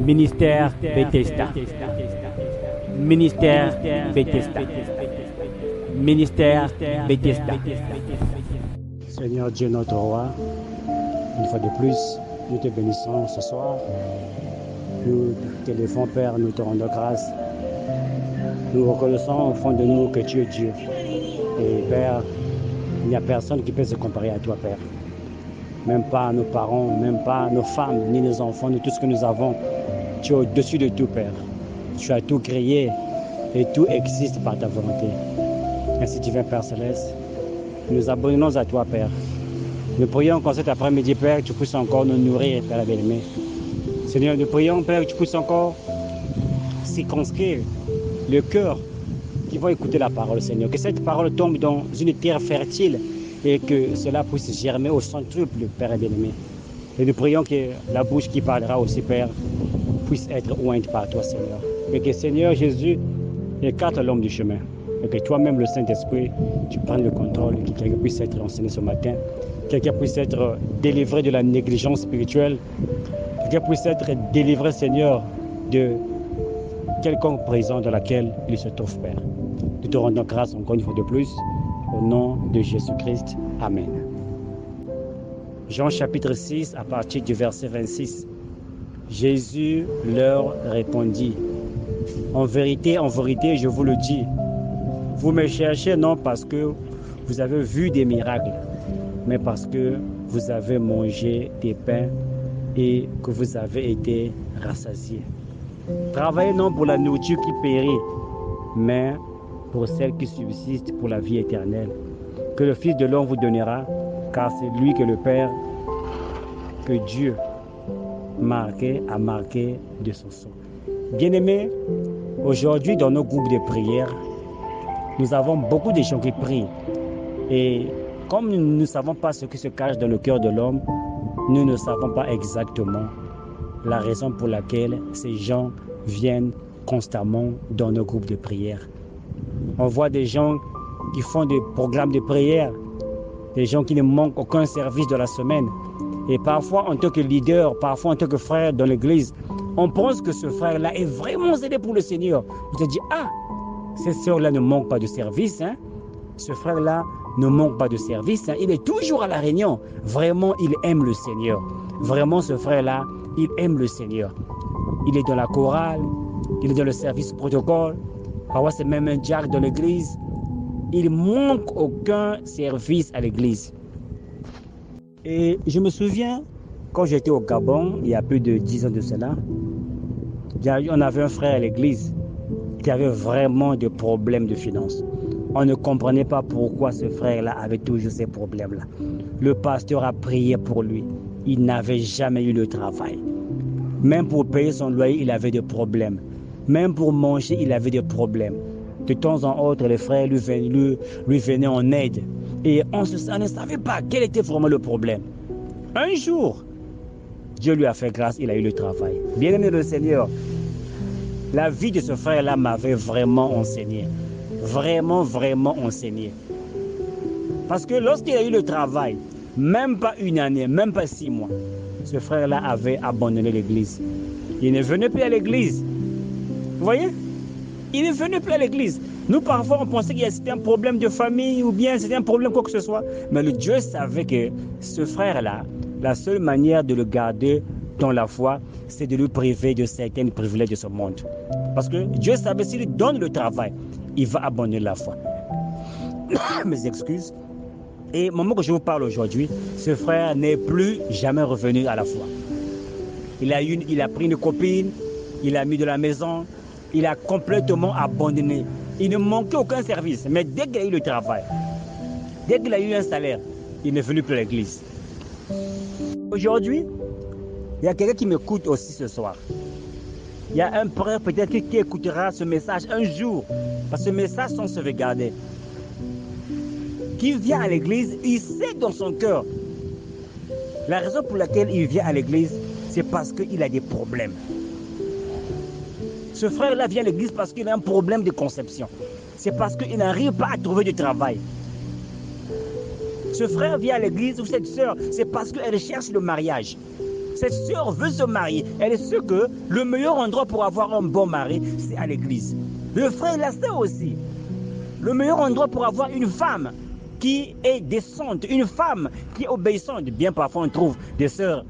Ministère Bethesda. Ministère Bethesda. Ministère Bethesda. Seigneur Dieu notre roi, une fois de plus, nous te bénissons ce soir. Nous t'élévons, Père, nous te rendons grâce. Nous reconnaissons au fond de nous que tu es Dieu. Et Père, il n'y a personne qui peut se comparer à toi, Père. Même pas nos parents, même pas nos femmes, ni nos enfants, ni tout ce que nous avons. Tu es au-dessus de tout, Père. Tu as tout créé et tout existe par ta volonté. Ainsi divin Père Céleste, nous abonnons à toi, Père. Nous prions qu'en cet après-midi, Père, tu puisses encore nous nourrir, Père bien-aimé. Seigneur, nous prions, Père, que tu puisses encore circonscrire le cœur qui va écouter la parole, Seigneur. Que cette parole tombe dans une terre fertile et que cela puisse germer au centuple, Père bien-aimé. Et nous prions que la bouche qui parlera aussi, Père, puisse être ointe par toi, Seigneur. Et que, Seigneur Jésus, écarte l'homme du chemin. Et que toi-même, le Saint-Esprit, tu prennes le contrôle, que quelqu'un puisse être enseigné ce matin, quelqu'un puisse être délivré de la négligence spirituelle, quelqu'un puisse être délivré, Seigneur, de quelconque prison dans laquelle il se trouve, Père. Nous te rendons grâce encore une fois de plus, au nom de Jésus-Christ. Amen. Jean chapitre 6, à partir du verset 26. Jésus leur répondit, en vérité, je vous le dis, vous me cherchez non parce que vous avez vu des miracles, mais parce que vous avez mangé des pains et que vous avez été rassasiés. Travaillez non pour la nourriture qui périt, mais pour celle qui subsiste pour la vie éternelle, que le Fils de l'homme vous donnera, car c'est lui que le Père, que Dieu a marqué de son sang. Bien-aimés, aujourd'hui dans nos groupes de prière, nous avons beaucoup de gens qui prient. Et comme nous ne savons pas ce qui se cache dans le cœur de l'homme, nous ne savons pas exactement la raison pour laquelle ces gens viennent constamment dans nos groupes de prière. On voit des gens qui font des programmes de prière, des gens qui ne manquent aucun service de la semaine. Et parfois, en tant que leader, parfois en tant que frère dans l'église, on pense que ce frère-là est vraiment zélé pour le Seigneur. On se dit, cette sœur-là ne manque pas de service, hein? Ce frère-là ne manque pas de service, hein? Il est toujours à la réunion. Vraiment, il aime le Seigneur. Vraiment, ce frère-là, il aime le Seigneur. Il est dans la chorale, il est dans le service protocole. Parfois, c'est même un diacre de l'église. Il manque aucun service à l'église. Et je me souviens, quand j'étais au Gabon, il y a plus de 10 ans de cela, on avait un frère à l'église qui avait vraiment des problèmes de finances. On ne comprenait pas pourquoi ce frère-là avait toujours ces problèmes-là. Le pasteur a prié pour lui. Il n'avait jamais eu le travail. Même pour payer son loyer, il avait des problèmes. Même pour manger, il avait des problèmes. De temps en autre, les frères lui venaient en aide. Et on ne savait pas quel était vraiment le problème. Un jour, Dieu lui a fait grâce, il a eu le travail. Bien-aimé le Seigneur, la vie de ce frère-là m'avait vraiment enseigné. Vraiment, vraiment enseigné. Parce que lorsqu'il a eu le travail, même pas une année, même pas 6 mois, ce frère-là avait abandonné l'église. Il ne venait plus à l'église. Vous voyez? Il ne venait plus à l'église. Nous, parfois, on pensait qu'il y avait un problème de famille ou bien c'était un problème quoi que ce soit. Mais le Dieu savait que ce frère-là, la seule manière de le garder dans la foi, c'est de lui priver de certains privilèges de ce monde. Parce que Dieu savait s'il lui donne le travail, il va abandonner la foi. Mes excuses. Et au moment que je vous parle aujourd'hui, ce frère n'est plus jamais revenu à la foi. Il a pris une copine, il a mis de la maison, il a complètement abandonné. Il ne manquait aucun service, mais dès qu'il a eu le travail, dès qu'il a eu un salaire, il n'est venu plus à l'église. Aujourd'hui, il y a quelqu'un qui m'écoute aussi ce soir. Il y a un frère peut-être qui écoutera ce message un jour, parce que ce message sont sauvegardés. Qui vient à l'église, il sait dans son cœur. La raison pour laquelle il vient à l'église, c'est parce qu'il a des problèmes. Ce frère-là vient à l'église parce qu'il a un problème de conception. C'est parce qu'il n'arrive pas à trouver du travail. Ce frère vient à l'église ou cette sœur, c'est parce qu'elle cherche le mariage. Cette sœur veut se marier. Elle est sûre que le meilleur endroit pour avoir un bon mari, c'est à l'église. Le frère et la sœur aussi. Le meilleur endroit pour avoir une femme qui est décente, une femme qui est obéissante. Bien parfois on trouve des sœurs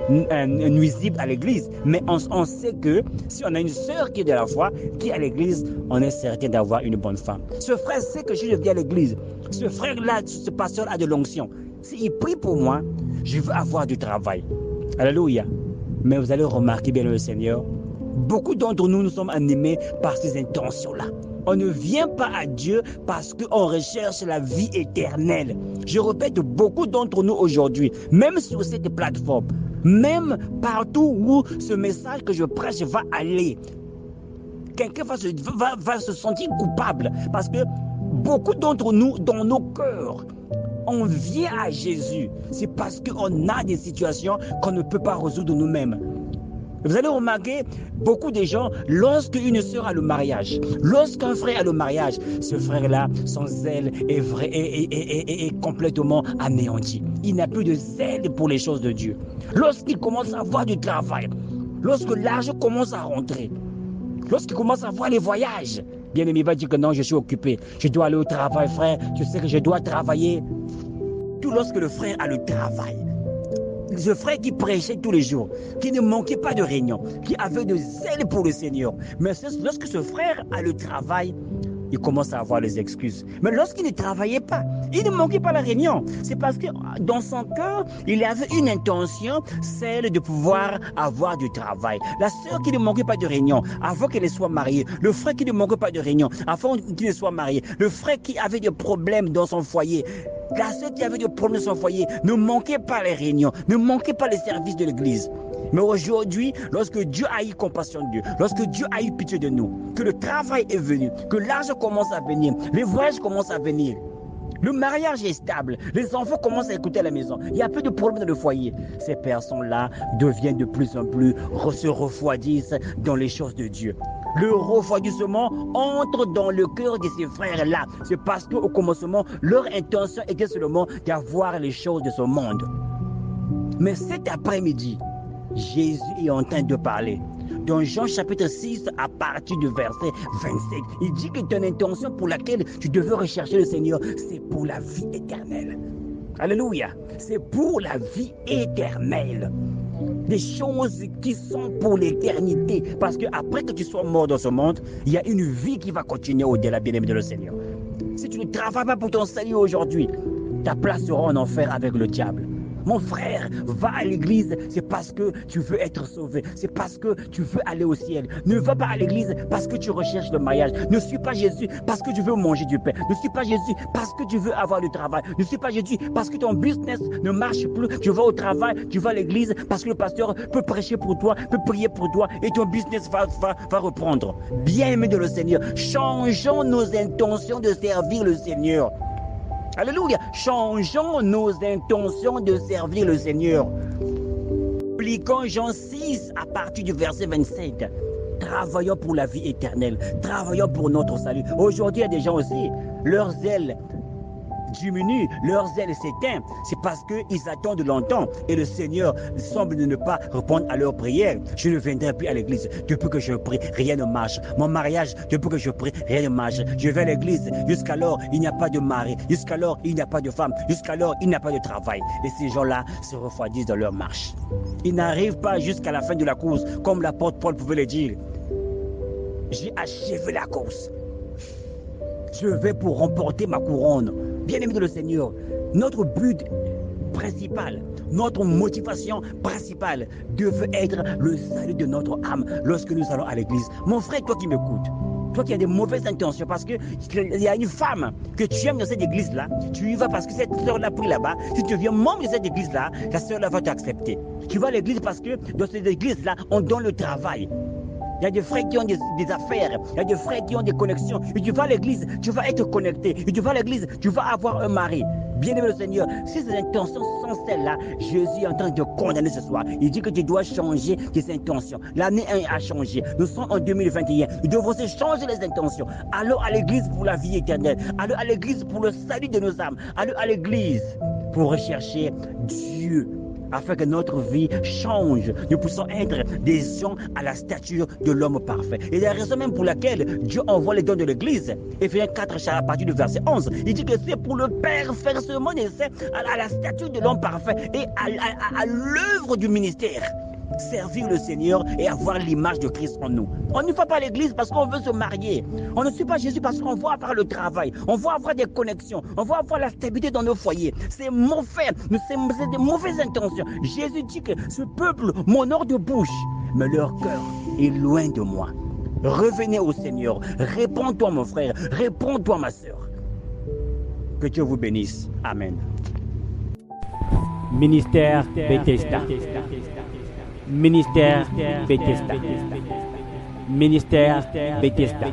nuisibles à l'église, mais on sait que si on a une sœur qui est de la foi, qui est à l'église, on est certain d'avoir une bonne femme. Ce frère sait que je viens à l'église. Ce frère-là, ce pasteur a de l'onction. S'il prie pour moi, je veux avoir du travail. Alléluia. Mais vous allez remarquer, bien le Seigneur, beaucoup d'entre nous, nous sommes animés par ces intentions-là. On ne vient pas à Dieu parce qu'on recherche la vie éternelle. Je répète, beaucoup d'entre nous aujourd'hui, même sur cette plateforme, même partout où ce message que je prêche va aller, quelqu'un va se sentir coupable parce que beaucoup d'entre nous, dans nos cœurs, on vient à Jésus. C'est parce qu'on a des situations qu'on ne peut pas résoudre nous-mêmes. Vous allez remarquer, beaucoup de gens, lorsqu'une sœur a le mariage, lorsqu'un frère a le mariage, ce frère-là, son zèle est vrai et complètement anéanti. Il n'a plus de zèle pour les choses de Dieu. Lorsqu'il commence à avoir du travail, lorsque l'argent commence à rentrer, lorsqu'il commence à voir les voyages, bien-aimé, il va dire que non, je suis occupé, je dois aller au travail, frère, tu sais que je dois travailler. Tout lorsque le frère a le travail, ce frère qui prêchait tous les jours, qui ne manquait pas de réunion, qui avait de zèle pour le Seigneur. Mais lorsque ce frère a le travail, il commence à avoir les excuses. Mais lorsqu'il ne travaillait pas, il ne manquait pas la réunion. C'est parce que dans son cœur, il avait une intention, celle de pouvoir avoir du travail. La sœur qui ne manquait pas de réunion, avant qu'elle soit mariée. Le frère qui ne manquait pas de réunion, avant qu'il ne soit marié. Le frère qui avait des problèmes dans son foyer. La sœur qui avait des problèmes dans son foyer ne manquait pas les réunions, ne manquait pas les services de l'église. Mais aujourd'hui, lorsque Dieu a eu compassion de Dieu, lorsque Dieu a eu pitié de nous, que le travail est venu, que l'argent commence à venir, les voyages commencent à venir, le mariage est stable, les enfants commencent à écouter à la maison, il y a peu de problèmes dans le foyer, ces personnes-là deviennent de plus en plus, se refroidissent dans les choses de Dieu. Le refroidissement entre dans le cœur de ces frères-là. C'est parce qu'au commencement, leur intention était seulement d'avoir les choses de ce monde. Mais cet après-midi, Jésus est en train de parler. Dans Jean chapitre 6, à partir du verset 27, il dit que ton intention pour laquelle tu devais rechercher le Seigneur, c'est pour la vie éternelle. Alléluia. C'est pour la vie éternelle. Des choses qui sont pour l'éternité. Parce qu'après que tu sois mort dans ce monde, il y a une vie qui va continuer au-delà, bien-aimé de le Seigneur. Si tu ne travailles pas pour ton salut aujourd'hui, ta place sera en enfer avec le diable. Mon frère, va à l'église, c'est parce que tu veux être sauvé, c'est parce que tu veux aller au ciel. Ne va pas à l'église parce que tu recherches le mariage. Ne suis pas Jésus parce que tu veux manger du pain. Ne suis pas Jésus parce que tu veux avoir du travail. Ne suis pas Jésus parce que ton business ne marche plus. Tu vas au travail, tu vas à l'église parce que le pasteur peut prêcher pour toi, peut prier pour toi et ton business va reprendre. Bien-aimé de le Seigneur, changeons nos intentions de servir le Seigneur. Alléluia. Changeons nos intentions de servir le Seigneur. Appliquons Jean 6 à partir du verset 27. Travaillons pour la vie éternelle. Travaillons pour notre salut. Aujourd'hui, il y a des gens aussi, leur zèle diminue, leur zèle s'éteint. C'est parce qu'ils attendent longtemps et le Seigneur semble ne pas répondre à leurs prières. Je ne viendrai plus à l'église. Depuis que je prie, rien ne marche. Mon mariage, depuis que je prie, rien ne marche. Je vais à l'église. Jusqu'alors, il n'y a pas de mari. Jusqu'alors, il n'y a pas de femme. Jusqu'alors, il n'y a pas de travail. Et ces gens-là se refroidissent dans leur marche. Ils n'arrivent pas jusqu'à la fin de la course, comme l'apôtre Paul pouvait le dire. J'ai achevé la course. Je vais pour remporter ma couronne. Bien-aimé de le Seigneur, notre but principal, notre motivation principale devait être le salut de notre âme lorsque nous allons à l'église. Mon frère, toi qui m'écoutes, toi qui as des mauvaises intentions, parce qu'il y a une femme que tu aimes dans cette église-là, tu y vas parce que cette sœur-là prie là-bas, si tu deviens membre de cette église-là, la sœur-là va t'accepter. Tu vas à l'église parce que dans cette église-là, on donne le travail. Il y a des frères qui ont des affaires, il y a des frères qui ont des connexions. Et tu vas à l'église, tu vas être connecté. Et tu vas à l'église, tu vas avoir un mari. Bien-aimé le Seigneur, si ces intentions sont celles-là, Jésus est en train de condamner ce soir. Il dit que tu dois changer tes intentions. L'année 1 a changé. Nous sommes en 2021. Nous devons changer les intentions. Allons à l'église pour la vie éternelle. Allons à l'église pour le salut de nos âmes. Allons à l'église pour rechercher Dieu. afin que notre vie change. Nous puissions être des gens à la stature de l'homme parfait. Et la raison même pour laquelle Dieu envoie les dons de l'Église, Éphésiens 4, à partir du verset 11, il dit que c'est pour le perfectionnement nécessaire à la stature de l'homme parfait et à l'œuvre du ministère. Servir le Seigneur et avoir l'image de Christ en nous. On ne va pas à l'église parce qu'on veut se marier. On ne suit pas Jésus parce qu'on veut avoir le travail. On veut avoir des connexions. On veut avoir la stabilité dans nos foyers. C'est mauvais. C'est de mauvaises intentions. Jésus dit que ce peuple m'honore de bouche, mais leur cœur est loin de moi. Revenez au Seigneur. Réponds-toi mon frère. Réponds-toi ma sœur. Que Dieu vous bénisse. Amen. Ministère Bethesda. Ministère Bethesda. Ministère Bethesda.